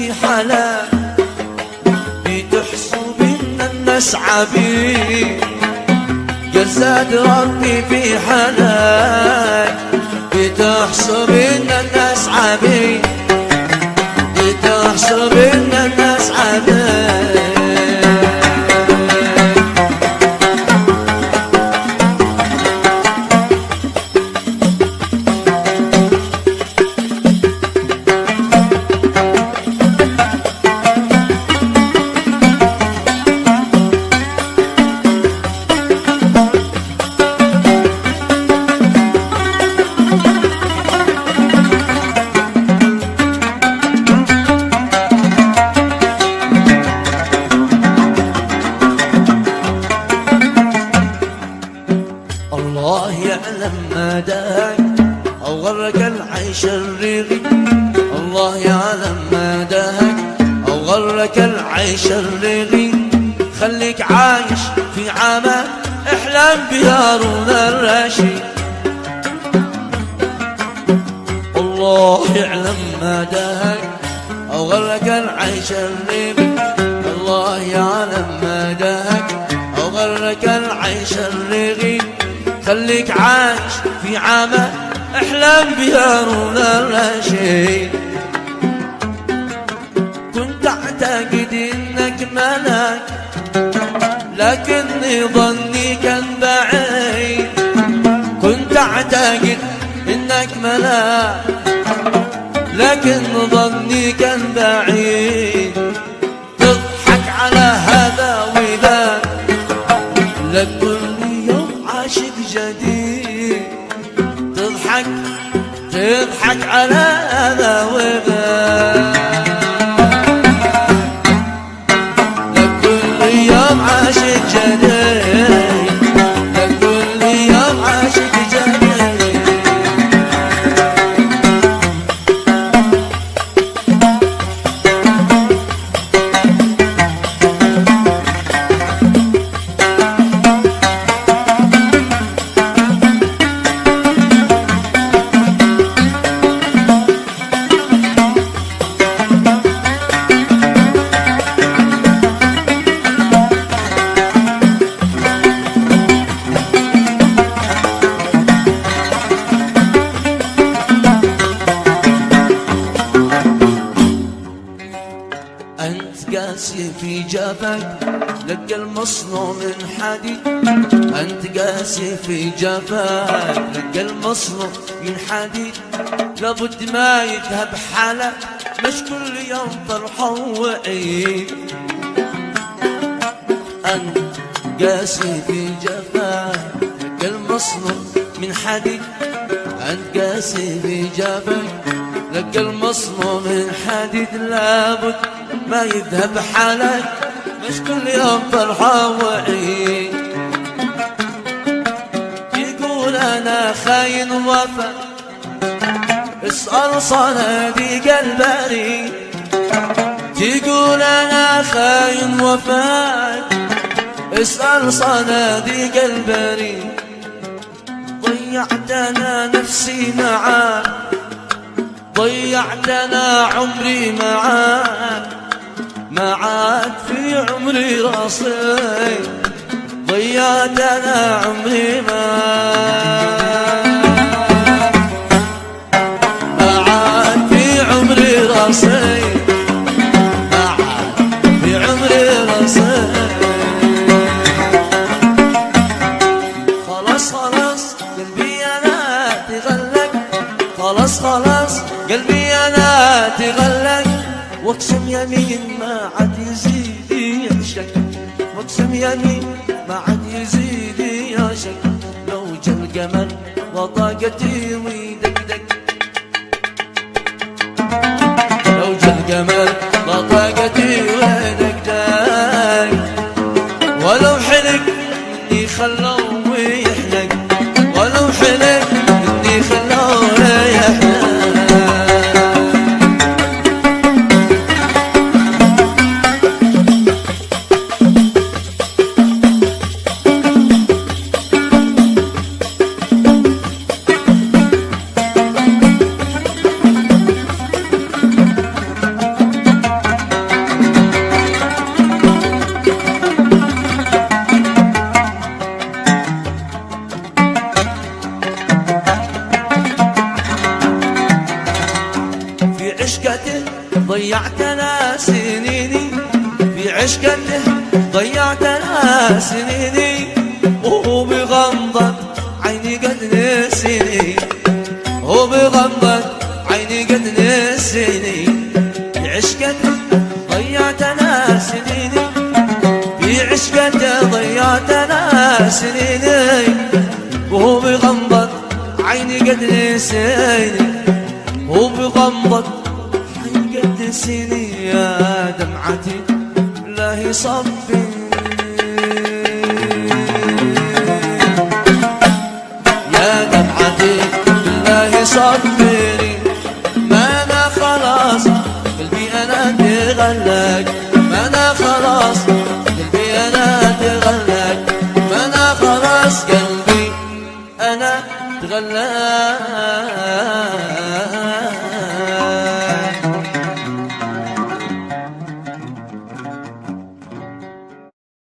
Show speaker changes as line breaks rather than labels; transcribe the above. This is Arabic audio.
في حالات بتحسب ان الناس عبيد، جسد ربي في حالات بتحسب ان الناس عبيد، بتحسب ان الناس عبيد. الله يعلم ما داك أو غرك العيش الرغي، الله يعلم ما داك أو غرك العيش الرغي، خليك عايش في عمى احلم بهارون الرشيد. الله يعلم ما داك أو غرك العيش الرغي، الله يعلم ما داك أو غرك العيش الرغي، خليك عايش في عمى احلم بهارون الرشيد. كنت اعتقد انك ملاك لكني ظني كان بعيد، كنت اعتقد انك ملاك لكن ظني كان بعيد. تضحك على هذا وذاك لك كل يوم عاشق جديد، تضحك على هذا وذاك لك كل يوم عاشق جديد، لك كل يوم عاشق جديد. أنت قاسي في جافك لك المصنوع من حديد، أنت قاسي في جافك لك المصنوع من حديد، لابد ما يذهب حالك مش كل يوم فرحة وعيد. أنت قاسي في جافك لك المصنوع من حديد، أنت قاسي في جافك لك المصنوع من حديد، لابد ما يذهب حالك مش كل يوم فرحة وعيد. يقول أنا خاين وفا اسأل صناديق البريد، تقول أنا خاين وفا اسأل صناديق البريد. ضيعت أنا نفسي معاك، ضيعت أنا عمري معاك، معاك في عمري راسي، ضيعت أنا عمري معاك في عمري راسي، معاك في عمري راسي. خلاص خلاص قلبي أنا تغلق، خلاص خلاص قلبي أنا تغلق، واقسم يمين ما عاد يزيد يعشق، واقسم يمين ما عاد يزيد يعشق. لو جا القمر وطاقتي ويدقدق، لو جا القمر وطاقتي ويدقدق، ولو حلق مني خلوه ويحلق، ولو حلق مني خلوه ويحلق. في عشقته ضيعت انا سنيني، في عشقته ضيعت انا سنيني، وهو بغمضة عيني قد نسيني، هو بغمضة عيني قد نسيني، في عشقته ضيعت انا سنيني، في عشقته ضيعت انا سنيني، وهو بغمضة عيني قد نسيني، هو بغمضة عيني قد نسيني. يا دمعتي بالله صبي، يا دمعتي بالله صبري، ما انا خلاص قلبي انا تغلق، ما انا خلاص قلبي انا تغلق، ما انا خلاص قلبي انا تغلق.